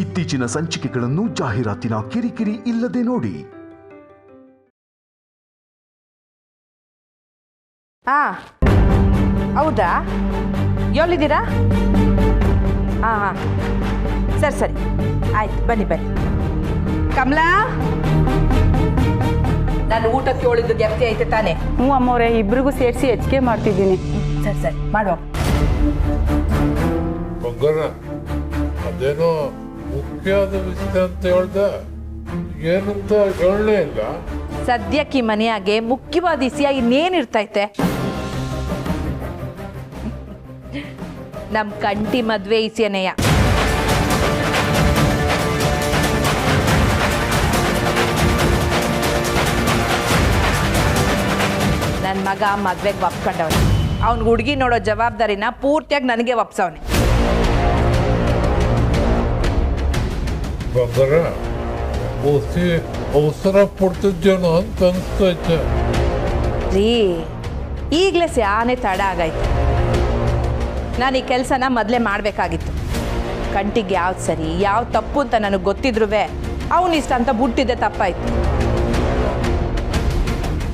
ಇತ್ತೀಚಿನ ಸಂಚಿಕೆಗಳನ್ನು ಜಾಹೀರಾತಿನ ಕಿರಿಕಿರಿ ಇಲ್ಲದೆ ನೋಡಿ. ಹೌದಾ, ಎಲ್ಲಿದ್ದೀರಾ? ಹಾಂ ಸರಿ ಆಯ್ತು, ಬನ್ನಿ. ಕಮಲಾ, ನಾನು ಊಟಕ್ಕೆ ಹೇಳಿದ್ದು ಗೆಪ್ತಿ ಐತೆ ತಾನೆ? ಹ್ಞೂ ಅಮ್ಮವ್ರೆ, ಇಬ್ರಿಗೂ ಸೇರಿಸಿ ಹೆಚ್ಚಿಗೆ ಮಾಡ್ತಿದ್ದೀನಿ. ಸರಿ ಮಾಡುವ. ಬಂಗಾರ, ಅದೇನೋ ಮುಖ್ಯವಾದ ವಿಷಯ ಅಂತ ಹೇಳ್ದ, ಏನಂತ ಹೇಳಲೇ ಇಲ್ಲ. ಸದ್ಯಕ್ಕೆ ಈ ಮನೆಯಾಗೆ ಮುಖ್ಯವಾದ ವಿಷಯ ಇನ್ನೇನಿರ್ತೈತೆ? ನಮ್ ಕಂಟಿ ಮದ್ವೆ ಇಸಿಯನೆಯ. ನನ್ನ ಮಗ ಮದ್ವೆಗೆ ಒಪ್ಕೊಂಡವನು. ಅವ್ನ ಹುಡುಗಿ ನೋಡೋ ಜವಾಬ್ದಾರಿನ ಪೂರ್ತಿಯಾಗಿ ನನಗೆ ಒಪ್ಸವನೆ. ಬಂಗಾರ, ಅವಸರ ಪಡ್ತಿದ್ದೇನೋ ಅಂತ ಅನ್ಸ್ತೈತೆ. ರೀ, ಈಗಲೇ ಸ್ಯಾನೆ ತಡ ಆಗೈತೆ. ನಾನು ಈ ಕೆಲಸನ ಮೊದಲೇ ಮಾಡಬೇಕಾಗಿತ್ತು. ಕಂಟಿಗೆ ಯಾವ್ದು ಸರಿ ಯಾವ್ದು ತಪ್ಪು ಅಂತ ನನಗೆ ಗೊತ್ತಿದ್ರೂ ಅವನಿಷ್ಟ ಅಂತ ಬಿಟ್ಟಿದ್ದೆ ತಪ್ಪಾಯ್ತು.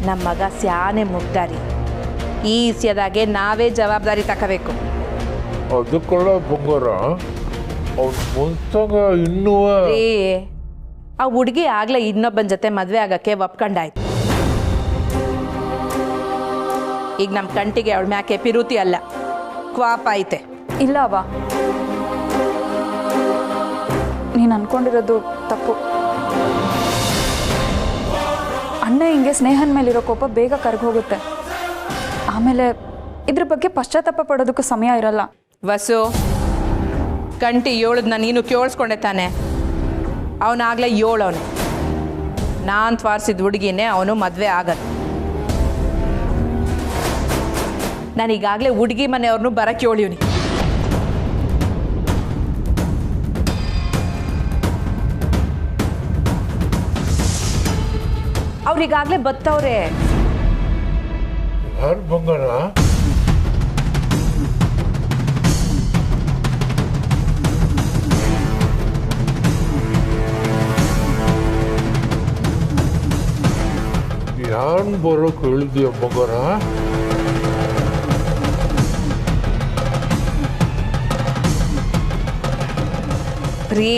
ನಮ್ಮ ಮಗ ಸ್ಯಾನೆ ಮುಗ್ದಾರಿ. ಈ ವಿಷಯದಾಗೆ ನಾವೇ ಜವಾಬ್ದಾರಿ ತಗೋಬೇಕು. ಅದಕ್ಕೆಲ್ಲ ಬಂಗಾರ, ಅವ್ನ ಮುಂಚಂಗ ಇನ್ನೂ ರೀ, ಆ ಹುಡುಗಿ ಆಗ್ಲೇ ಇನ್ನೊಬ್ಬನ ಜೊತೆ ಮದುವೆ ಆಗಕ್ಕೆ ಒಪ್ಕೊಂಡಾಯ್ತು. ಈಗ ನಮ್ಮ ಕಂಟಿಗೆ ಅವಳ ಮ್ಯಾಕೆ ಪಿರುತಿ ಅಲ್ಲ, ಕ್ವಾಪ ಐತೆ. ಇಲ್ಲ ಅವ್ವ, ನೀನು ಅನ್ಕೊಂಡಿರೋದು ತಪ್ಪು. ಅಣ್ಣ ಹಿಂಗೆ ಸ್ನೇಹನ ಮೇಲಿರೋ ಕೋಪ ಬೇಗ ಕರ್ಗೋಗುತ್ತೆ. ಆಮೇಲೆ ಇದ್ರ ಬಗ್ಗೆ ಪಶ್ಚಾತ್ತಾಪ ಪಡೋದಕ್ಕೂ ಸಮಯ ಇರಲ್ಲ. ವಸು, ಕಂಟಿ ಏಳದ್ನ ನೀನು ಕೇಳಿಸ್ಕೊಂಡೆ ತಾನೆ? ಅವನಾಗಲೇ ಏಳವನು. ನಾನು ತ್ವಾರಿಸಿದ ಹುಡುಗಿನೇ ಅವನು ಮದುವೆ ಆಗಲ್ಲ. ನಾನೀಗಾಗಲೇ ಹುಡುಗಿ ಮನೆಯವ್ರನ್ನೂ ಬರಕ್ಕೆ ಹೇಳಿವ್ನಿ. ಅವ್ರಿಗಾಗಲೇ ಬತ್ತವ್ರೆ. ಯಾರು ಬಂಗಾರ? ಯಾರನ್ನ ಬರೋಕ್ ಹೇಳಿದ್ಯಾ ಬಂಗಾರ? ರೀ,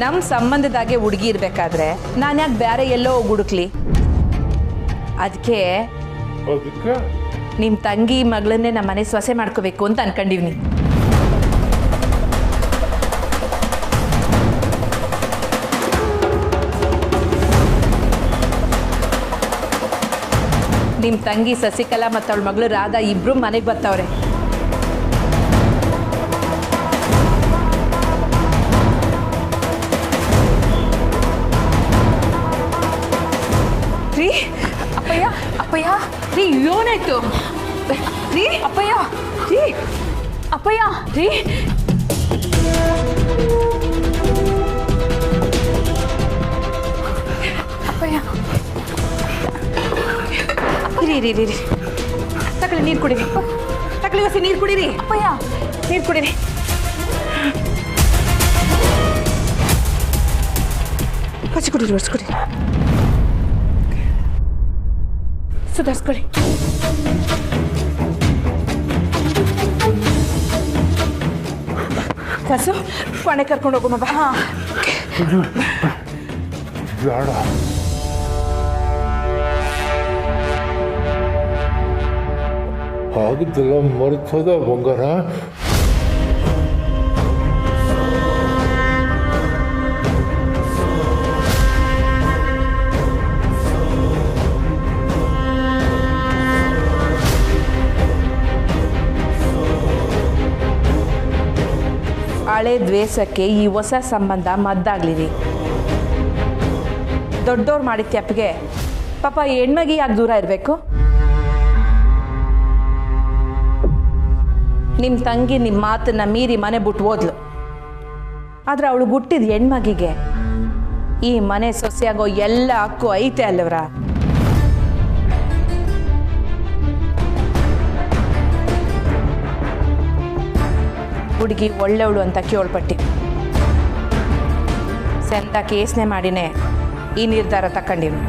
ನಮ್ಮ ಸಂಬಂಧದಾಗೆ ಹುಡುಗಿ ಇರಬೇಕಾದ್ರೆ ನಾನು ಯಾಕೆ ಬೇರೆ ಎಲ್ಲೋ ಹೋಗಿ ಹುಡುಕ್ಲಿ? ಅದಕ್ಕೆ ನಿಮ್ಮ ತಂಗಿ ಮಗಳನ್ನೇ ನಮ್ಮ ಮನೆ ಸೊಸೆ ಮಾಡ್ಕೋಬೇಕು ಅಂತ ಅನ್ಕೊಂಡಿವ್ನಿ. ನಿಮ್ಮ ತಂಗಿ ಸಸಿಕಲಾ ಮತ್ತು ಅವಳ ಮಗಳು ರಾಧಾ ಇಬ್ರು ಮನೆಗೆ ಬರ್ತಾವ್ರೆ. ರೀ, ಅಪ್ಪಯ್ಯ, ಅಪ್ಪಯ್ಯ, ರೀ, ಏನಾಯ್ತು? ರೀ, ಅಪ್ಪಯ್ಯ, ರೀ, ಅಪ್ಪಯ್ಯ, ರೀ, ಅಪ್ಪಯ್ಯ, ರೀ ತಗೊಳ್ಳಿ, ನೀರು ಕುಡೀರಿ. ತಗೊಳ್ಳಿ ವಸಿ, ನೀರು ಕುಡೀರಿ. ಅಪ್ಪಯ್ಯ, ನೀರು ಕುಡೀರಿ. ಹೊಸಿ ಕುಡೀರಿ, ಒರೆಸ್ಕೊಡಿ, ಸುಧಾರಿಸ್ಕೊಳ್ಳಿ. ಕಸು ಕೊನೆ ಕರ್ಕೊಂಡು ಹೋಗು ಮಬ್ಬ. ಬೇಡ, ಆಗಿದ್ದೆಲ್ಲ ಮರ್ತದ ಬಂಗಾರ. ಹಳೆ ದ್ವೇಷಕ್ಕೆ ಈ ಹೊಸ ಸಂಬಂಧ ಮದ್ದಾಗ್ಲಿರಿ. ದೊಡ್ಡವ್ರು ಮಾಡಿದ ತಪ್ಪಿಗೆ ಪಾಪ ಹೆಣ್ಮಗಿ ಯಾಕೆ ದೂರ ಇರಬೇಕು? ನಿಮ್ಮ ತಂಗಿ ನಿಮ್ಮ ಮಾತನ್ನ ಮೀರಿ ಮನೆ ಬಿಟ್ಟು ಹೋದ್ಲು. ಆದ್ರೆ ಅವಳು ಹುಟ್ಟಿದ ಹೆಣ್ಮಗಿಗೆ ಈ ಮನೆ ಸೊಸೆಯಾಗೋ ಎಲ್ಲ ಹಕ್ಕು ಐತೆ ಅಲ್ಲವ್ರ. ಹುಡುಗಿ ಒಳ್ಳೆವಳು ಅಂತ ಕೇಳ್ಪಟ್ಟಿ. ಸ್ವಂತ ಕೇಸ್ನೆ ಮಾಡಿನೇ ಈ ನಿರ್ಧಾರ ತಗೊಂಡಿರು.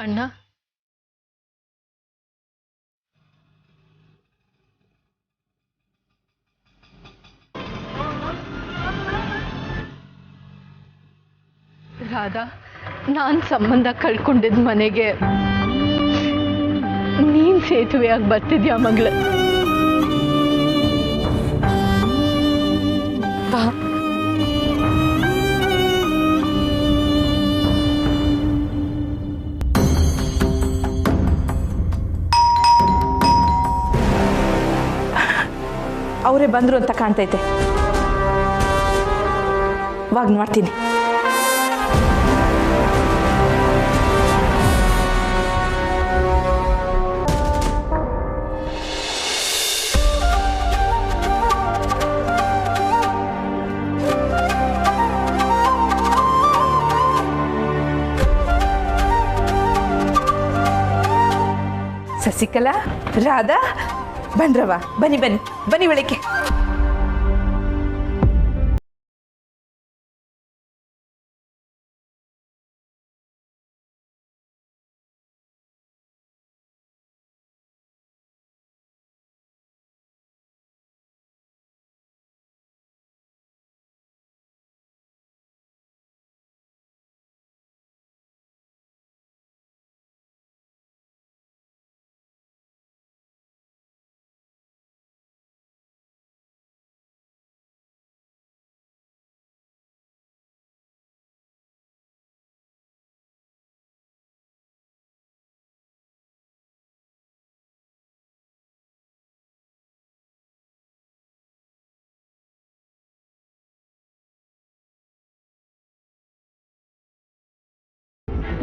ಅಣ್ಣ, ರಾಧಾ, ನಾನು ಸಂಬಂಧ ಕಳ್ಕೊಂಡಿದ್ದ ಮನೆಗೆ ನೀನ್ ಸೇತುವೆಯಾಗಿ ಬರ್ತಿದ್ಯಾ ಮಗಳ? ಬಾ. ಅವರೇ ಬಂದರು ಅಂತ ಕಾಣ್ತೈತೆ. ವಾಗ ಮಾಡ್ತೀನಿ. ಶಶಿಕಲಾ, ರಾಧಾ, ಬನ್ರವ, ಬನ್ನಿ ಬನ್ನಿ ಬನ್ನಿ ಒಳಕ್ಕೆ.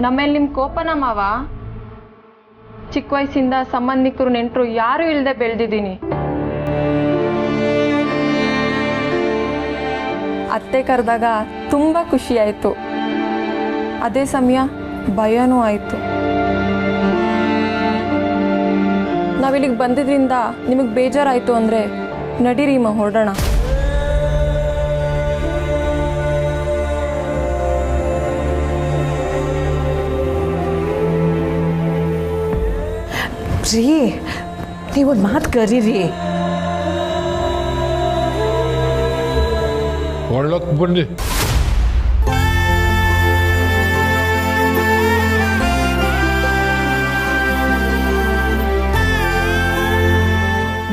ನಮ್ಮೇಲೆ ನಿಮ್ಮ ಕೋಪನ ಮಾವ? ಚಿಕ್ಕ ವಯಸ್ಸಿಂದ ಸಂಬಂಧಿಕರು ನೆಂಟರು ಯಾರು ಇಲ್ಲದೆ ಬೆಳೆದಿದ್ದೀನಿ. ಅತ್ತೆ ಕರೆದಾಗ ತುಂಬ ಖುಷಿ ಆಯಿತು. ಅದೇ ಸಮಯ ಭಯನೂ ಆಯಿತು. ನಾವಿಲ್ಲಿಗೆ ಬಂದಿದ್ರಿಂದ ನಿಮಗೆ ಬೇಜಾರಾಯಿತು ಅಂದರೆ ನಡೀರಿ ಹೊರಡೋಣ. ರೀ, ನೀವೊಂದು ಮಾತು ಕರೀರಿ. ಒಳ್ಳಕ್ಕೆ ಬನ್ನಿ.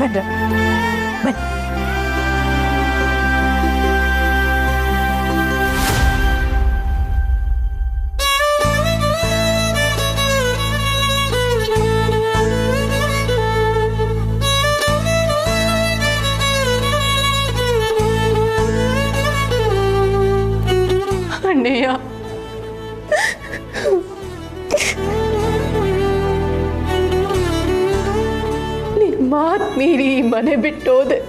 ಬನ್ರ, ಬನ್ನಿ. ಅಣ್ಣಯ್ಯ, ನಿನ್ ಮಾತು ಮೀರಿ ಮನೆ ಬಿಟ್ಟೋದೆ.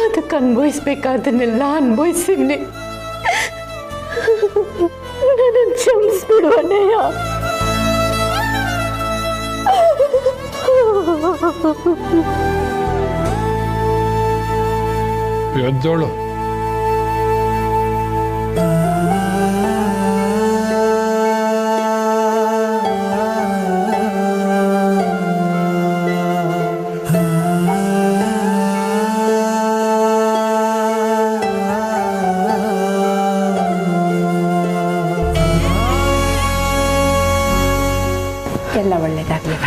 ಅದಕ್ಕೆ ಅನ್ಭವಿಸ್ಬೇಕಾದನ್ನೆಲ್ಲ ಅನ್ಭವಿಸಿವ್ನಿ. ನನ್ನ ಕ್ಷಮಿಸ್ಬಿಡು ಅಣ್ಣಯ್ಯ. ಎದ್ದೋಳು. ಎಲ್ಲ ಒಳ್ಳೇದಾಗ್ಲಿಲ್ಲ.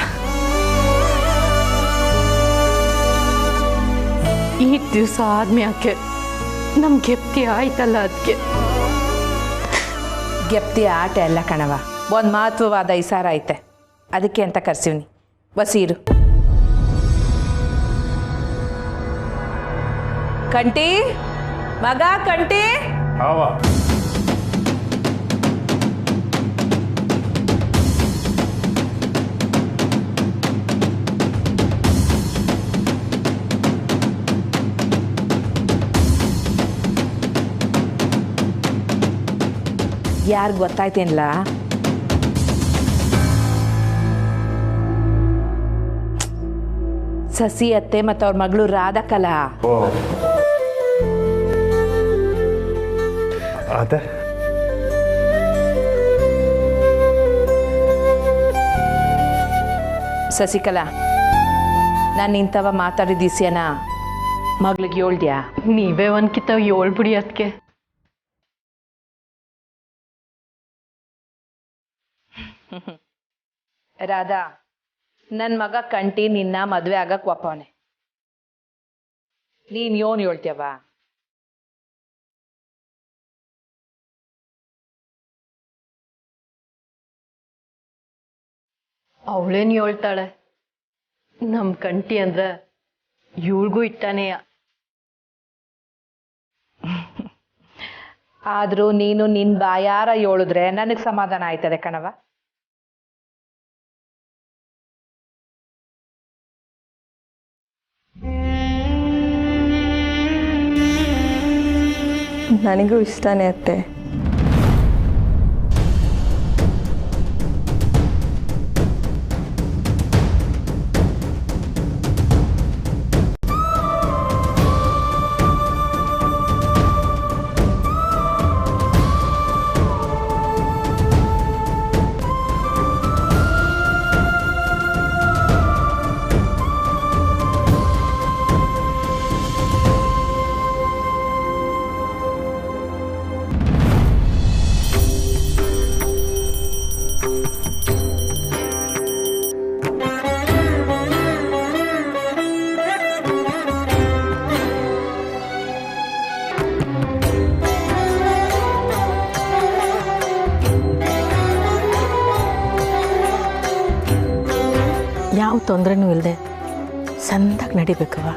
ಈ ದಿವಸ ಆದ್ಮ್ಯಾಕೆ ನಮ್ ಗೆಪ್ತಿ ಆಯ್ತಲ್ಲ ಅದಕ್ಕೆ. ಗೆಪ್ತಿ ಆಟ ಎಲ್ಲ ಕಣವ, ಒಂದು ಮಹತ್ವವಾದ ಇಸಾರ ಐತೆ, ಅದಕ್ಕೆ ಅಂತ ಕರ್ಸಿವ್ನಿ. ಬಸೀರು ಕಂಟಿ, ಮಗ ಕಂಟಿ. ಯಾರು ಗೊತ್ತಾಯ್ತೇನಿಲ್ಲ? ಸಸಿ ಅತ್ತೆ ಮತ್ತು ಅವ್ರ ಮಗಳು ರಾಧಕಲ. ಅದೇ ಸಸಿಕಲಾ, ನಾನು ಇಂಥವ ಮಾತಾಡಿದ್ದೀಸ್ಯನ ಮಗಳಿಗೆ ಹೇಳ್ದ್ಯಾ? ನೀವೇ ಒಂದ್ಕಿತ ಹೇಳ್ಬಿಡಿ ಅದಕ್ಕೆ. ರಾಧಾ, ನನ್ನ ಮಗ ಕಂಟಿ ನಿನ್ನ ಮದುವೆ ಆಗಕ್ಕೆ ಒಪ್ಪವನೆ. ನೀನು ಯೋನ್ ಹೇಳ್ತೀಯವ? ಅವಳೇನು ಹೇಳ್ತಾಳೆ? ನಮ್ಮ ಕಂಟಿ ಅಂದ್ರೆ ಇವಳಿಗೂ ಇಟ್ಟಾನೆಯ. ಆದರೂ ನೀನು ನಿನ್ನ ಬಾಯಾರ ಹೇಳಿದ್ರೆ ನನಗೆ ಸಮಾಧಾನ ಆಯ್ತದೆ ಕಣವ. ನನಗೂ ಇಷ್ಟನೇ ಅತ್ತೆ. ಯಾವ ತೊಂದರೆನೂ ಇಲ್ಲದೆ ಸಂದಾಗಿ ನಡಿಬೇಕವ.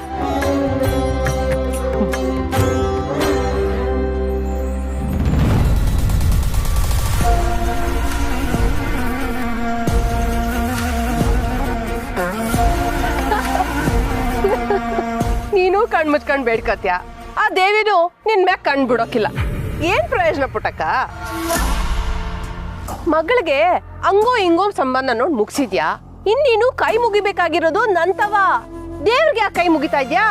ನೀನು ಕಣ್ ಮುಚ್ಕೊಂಡ್ ಬೇಡ್ಕತ್ಯ, ಆ ದೇವಿನೂ ನಿನ್ ಮ್ಯಾಗ ಕಣ್ ಬಿಡೋಕಿಲ್ಲ. ಏನ್ ಪ್ರಯೋಜನ ಪುಟ್ಟಕ್ಕ? ಮಗಳಿಗೆ ಹಂಗೋ ಹಿಂಗೋ ಸಂಬಂಧ ನೋಡ್ ಮುಗಿಸಿದ್ಯಾ, ಇನ್ನೀನು ಕೈ ಮುಗಿಬೇಕಾಗಿರೋದು ನಂತವ. ದೇವ್ರಿಗೆ ಯಾಕೆ ಕೈ ಮುಗಿತಾ ಇದ್ಯಾ?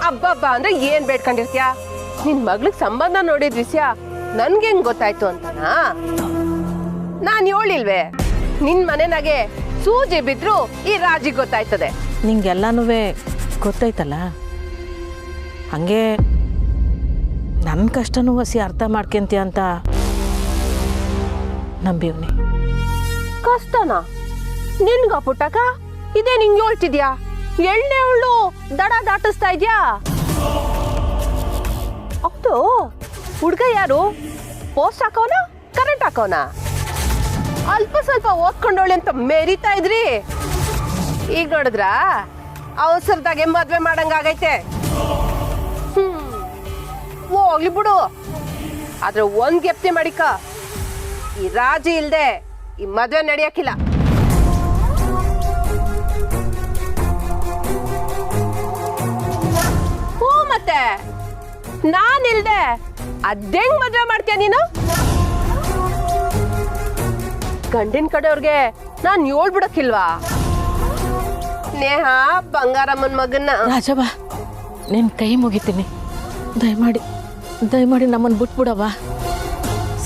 ಅಬ್ಬಬ್ಬ ಅಂದ್ರೆ ಏನ್ ಬೇಡ್ಕೊಂಡಿರ್ತ್ಯಾ? ನಿನ್ ಮಗ್ಳಿಗೆ ಸಂಬಂಧ ನೋಡಿದ ವಿಷಯ ನನ್ಗೆ ಹೆಂಗ್ ಗೊತ್ತಾಯ್ತು ಅಂತನಾ? ನಾನ್ ಹೇಳಿಲ್ವೇ, ನಿನ್ ಮನೆನಾಗೆ ಸೂಜಿ ಬಿದ್ರು ಈ ರಾಜಿ ಗೊತ್ತಾಯ್ತದೆ. ನಿಂಗೆಲ್ಲನೂ ಗೊತ್ತಾಯ್ತಲ್ಲ, ಹಂಗೆ ನನ್ನ ಕಷ್ಟನೂ ಹಸಿ ಅರ್ಥ ಮಾಡ್ಕೊಂತೀಯ ಅಂತ ನಂಬಿವ್ನಿ. ಕಷ್ಟನಾ ನಿನ್ಗ ಪುಟ್ಟಕ? ಇದೇ ನಿಂಗೆ ಹೇಳ್ತಿದ್ಯಾ? ಎಳ್ಳೆ ಹುಳ್ಳು ದಡ ದಾಟಿಸ್ತಾ ಇದ್ಯಾ? ಹೌದು, ಹುಡ್ಗ ಯಾರು? ಪೋಸ್ಟ್ ಹಾಕೋನ ಕರೆಂಟ್ ಹಾಕೋನ? ಅಲ್ಪ ಸ್ವಲ್ಪ ಓದ್ಕೊಂಡವಳೆ ಅಂತ ಮೆರಿತಾ ಇದ್ರಿ, ಈಗ ನೋಡಿದ್ರ ಅವಸರದಾಗೆ ಮದ್ವೆ ಮಾಡಂಗಾಗೈತೆ. ಹೋಗ್ಲಿ ಬಿಡು. ಆದ್ರೆ ಒಂದ್ ಗೆಪ್ತಿ ಮಾಡಿಕ, ಈ ರಾಜಿ ಇಲ್ದೆ ಈ ಮದ್ವೆ ನಡೆಯಕ್ಕಿಲ್ಲ. ಹೂ ಮತ್ತೆ ನಾನಿಲ್ದೆ ಅದೇಂಗ್ ಮದ್ವೆ ಮಾಡ್ತೀಯ ನೀನು? ಗಂಡಿನ ಕಡೆಯವ್ರಿಗೆ ನಾನ್ ಹೇಳ್ಬಿಡಕ್ಕಿಲ್ವಾ? ನೇಹ ಬಂಗಾರಮ್ಮನ ಮಗನ್ನ. ರಾಜವ್ವ, ನಿನ್ನ ಕೈ ಮುಗಿತೀನಿ, ದಯಮಾಡಿ ನಮ್ಮನ್ನು ಬಿಟ್ಬಿಡವ್ವ.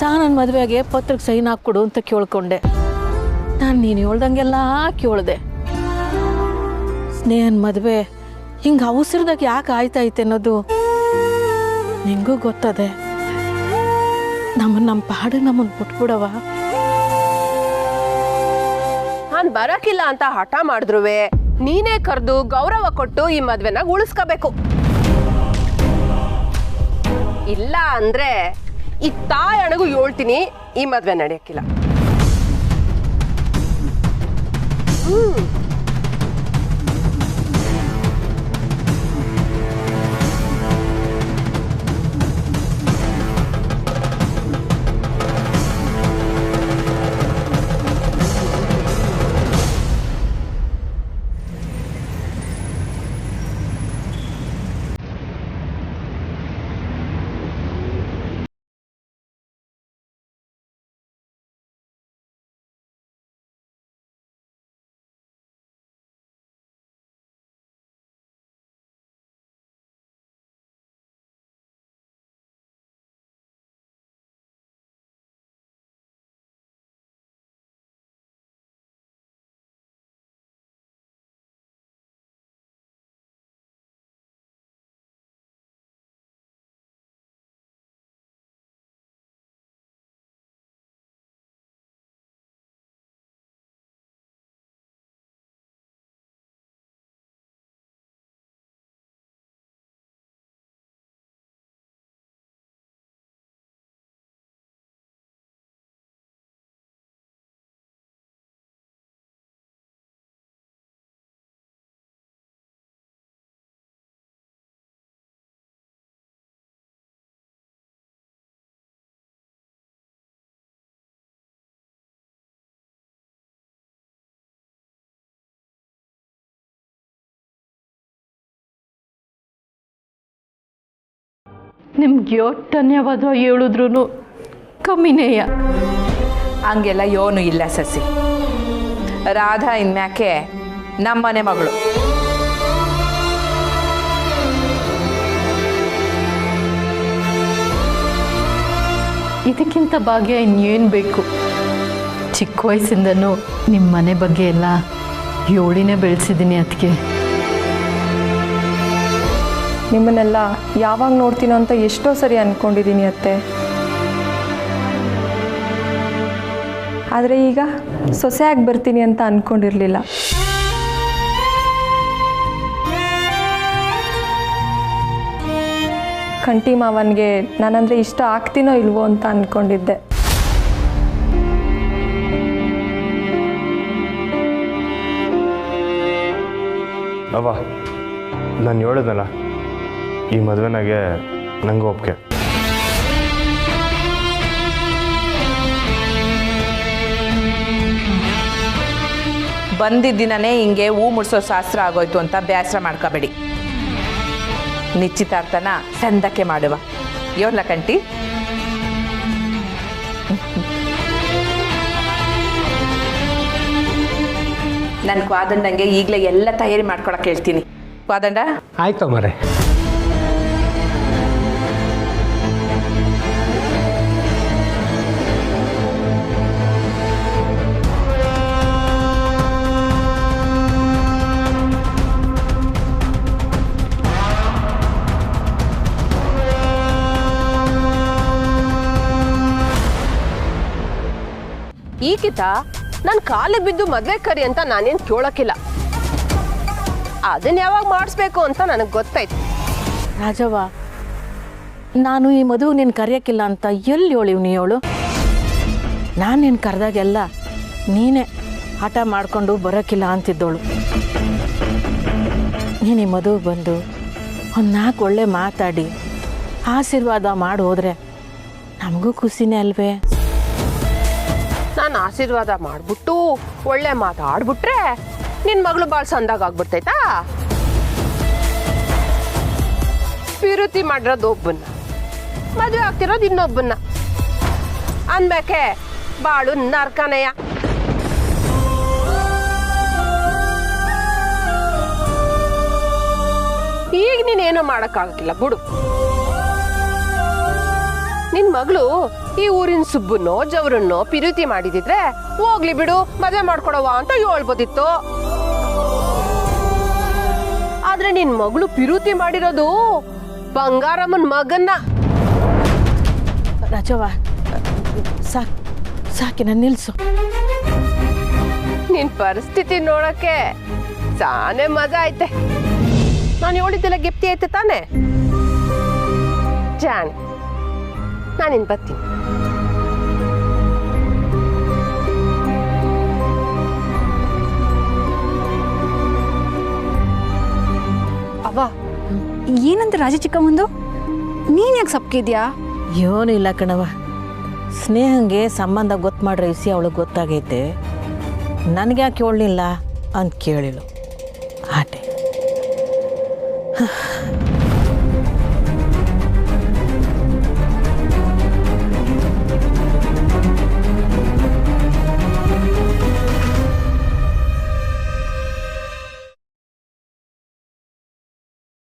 ನನ್ನ ಮದುವೆಗೆ ಪತ್ರಕ್ಕೆ ಸೈನ್ ಹಾಕ್ಕೊಡು ಅಂತ ಕೇಳ್ಕೊಂಡೆ. ನಾನು ನೀನು ಹೇಳ್ದಂಗೆಲ್ಲ ಕೇಳಿದೆ. ಸ್ನೇಹನ್ ಮದುವೆ ಹಿಂಗೆ ಅವಸರದಾಗ ಯಾಕೆ ಆಯ್ತೈತೆ ಅನ್ನೋದು ನಿಂಗೂ ಗೊತ್ತದೆ. ನಮ್ಮ ಪಾಡು ನಮ್ಮನ್ನು ಬಿಟ್ಬಿಡವ. ನಾನ್ ಬರಕಿಲ್ಲ ಅಂತ ಹಠ ಮಾಡಿದ್ರುವೆ ನೀನೇ ಕರೆದು ಗೌರವ ಕೊಟ್ಟು ಈ ಮದ್ವೆನ ಉಳಿಸ್ಕೋಬೇಕು. ಇಲ್ಲ ಅಂದ್ರೆ ಈ ತಾಯಿ ಅಣಗು ಹೇಳ್ತೀನಿ, ಈ ಮದ್ವೆ ನಡೆಯಕ್ಕಿಲ್ಲ. ನಿಮ್ಗೆ ಎಷ್ಟು ಧನ್ಯವಾದ ಹೇಳಿದ್ರು ಕಮ್ಮಿನೇಯ. ಹಂಗೆಲ್ಲ ಯೋನು ಇಲ್ಲ ಸಸಿ. ರಾಧಾ ಇನ್ಮ್ಯಾಕೆ ನಮ್ಮನೆ ಮಗಳು. ಇದಕ್ಕಿಂತ ಭಾಗ್ಯ ಇನ್ನೇನು ಬೇಕು? ಚಿಕ್ಕ ವಯಸ್ಸಿಂದನೂ ನಿಮ್ಮ ಮನೆ ಬಗ್ಗೆ ಎಲ್ಲ ಹೇಳಿನೇ ಬೆಳೆಸಿದ್ದೀನಿ. ಅದಕ್ಕೆ ನಿಮ್ಮನ್ನೆಲ್ಲ ಯಾವಾಗ ನೋಡ್ತೀನೋ ಅಂತ ಎಷ್ಟೋ ಸರಿ ಅಂದ್ಕೊಂಡಿದ್ದೀನಿ ಅತ್ತೆ. ಆದರೆ ಈಗ ಸೊಸೆಯಾಗಿ ಬರ್ತೀನಿ ಅಂತ ಅಂದ್ಕೊಂಡಿರಲಿಲ್ಲ. ಕಂಟಿ ಮಾವನಿಗೆ ನಾನಂದರೆ ಇಷ್ಟ ಆಗ್ತೀನೋ ಇಲ್ವೋ ಅಂತ ಅಂದ್ಕೊಂಡಿದ್ದೆ. ಅವ್ವ, ನಾನು ಹೇಳಿದ್ನಲ್ಲ, ಈ ಮದುವೆನಾಗೆ ನಂಗೆ ಒಪ್ಪಿಗೆ. ಬಂದಿದ್ದ ದಿನನೇ ಹಿಂಗೆ ಹೂ ಮುಡ್ಸೋ ಶಾಸ್ತ್ರ ಆಗೋಯ್ತು ಅಂತ ಬೇಸರ ಮಾಡ್ಕೋಬೇಡಿ. ನಿಶ್ಚಿತಾರ್ಥನ ಸಂದಕ್ಕೆ ಮಾಡುವ. ಯೋರ್ಲ ಕಂಟಿ? ನನ್ನ ಕ್ವಾದಂಡಂಗೆ ಈಗಲೇ ಎಲ್ಲ ತಯಾರಿ ಮಾಡ್ಕೊಳಕ್ಕೆ ಹೇಳ್ತೀನಿ. ಕ್ವಾದಂಡ ಆಯ್ತು ಮರೆ. ಈಗಿತ ನನ್ನ ಕಾಲಿಗೆ ಬಿದ್ದು ಮದ್ವೆ ಕರಿ ಅಂತ ನಾನೇನು ಕೇಳೋಕ್ಕಿಲ್ಲ. ಅದನ್ನ ಯಾವಾಗ ಮಾಡಿಸ್ಬೇಕು ಅಂತ ನನಗೆ ಗೊತ್ತಾಯ್ತು. ರಾಜವ್ವ, ನಾನು ಈ ಮದುವೆ ನೀನು ಕರೆಯೋಕ್ಕಿಲ್ಲ ಅಂತ ಎಲ್ಲಿ ಹೇಳಿವ್ ನೀವಳು? ನಾನು ನೀನು ಕರೆದಾಗೆಲ್ಲ ನೀನೇ ಹಠ ಮಾಡಿಕೊಂಡು ಬರೋಕ್ಕಿಲ್ಲ ಅಂತಿದ್ದೋಳು. ನೀನು ಈ ಮದುವೆ ಬಂದು ಒಂದು 4 ಒಳ್ಳೆ ಮಾತಾಡಿ ಆಶೀರ್ವಾದ ಮಾಡಿ ಹೋದರೆ ನಮಗೂ ಖುಷಿನೇ ಅಲ್ವೇ? ನಾನು ಆಶೀರ್ವಾದ ಮಾಡ್ಬಿಟ್ಟು ಒಳ್ಳೆ ಮಾತಾಡ್ಬಿಟ್ರೆ ನಿನ್ನ ಮಗಳು ಭಾಳ ಸಂದಾಗ ಆಗ್ಬಿಡ್ತೈತಾ? ಪಿರುತಿ ಮಾಡಿರೋದು ಒಬ್ಬನ್ನ, ಮದುವೆ ಆಗ್ತಿರೋದು ಇನ್ನೊಬ್ಬನ್ನ ಅನ್ಬೇಕೆ ಬಾಳು ನರ್ಕನೆಯ. ಈಗ ನೀನೇನೋ ಮಾಡೋಕ್ಕಾಗಕ್ಕಿಲ್ಲ ಬಿಡು. ನಿನ್ ಮಗಳು ಈ ಊರಿನ ಸುಬ್ಬನ್ನೋ ಜವರನ್ನೋ ಪಿರುತಿ ಮಾಡಿದಿದ್ರೆ ಹೋಗ್ಲಿ ಬಿಡು, ಮದುವೆ ಮಾಡ್ಕೊಡವ ಅಂತ ಹೇಳ್ಬೋದಿತ್ತು. ಆದ್ರೆ ನಿನ್ ಮಗಳು ಪಿರುತಿ ಮಾಡಿರೋದು ಬಂಗಾರಮ್ಮನ ಮಗನ್ನ. ರಾಜವ್ವ, ಸಾಕಿನ ನಿಲ್ಸು. ನಿನ್ ಪರಿಸ್ಥಿತಿ ನೋಡಕ್ಕೆ ಸಾನೆ ಮಜಾ ಐತೆ. ನಾನು ಹೇಳಿದ್ದೆಲ್ಲ ಗೆಪ್ತಿ ಐತೆ ತಾನೆ ಜಾಣಿ. ನಾನಿನ್ ಬರ್ತೀನಿ. ಅವ್ವ ಏನಂತ ರಾಜ ಚಿಕ್ಕಮ್ಮಂದು ನೀನು ಯಾಕೆ ಸಪ್ಕಿದ್ಯಾ? ಏನೂ ಇಲ್ಲ ಕಣವ, ಸ್ನೇಹಂಗೆ ಸಂಬಂಧ ಗೊತ್ತು ಮಾಡ್ರೆ ಇಸಿ ಅವಳಿಗೆ ಗೊತ್ತಾಗೈತೆ, ನನಗೆ ಯಾಕೆ ಹೇಳಲಿಲ್ಲ ಅಂತ ಕೇಳಿಳು ಆಟೆ.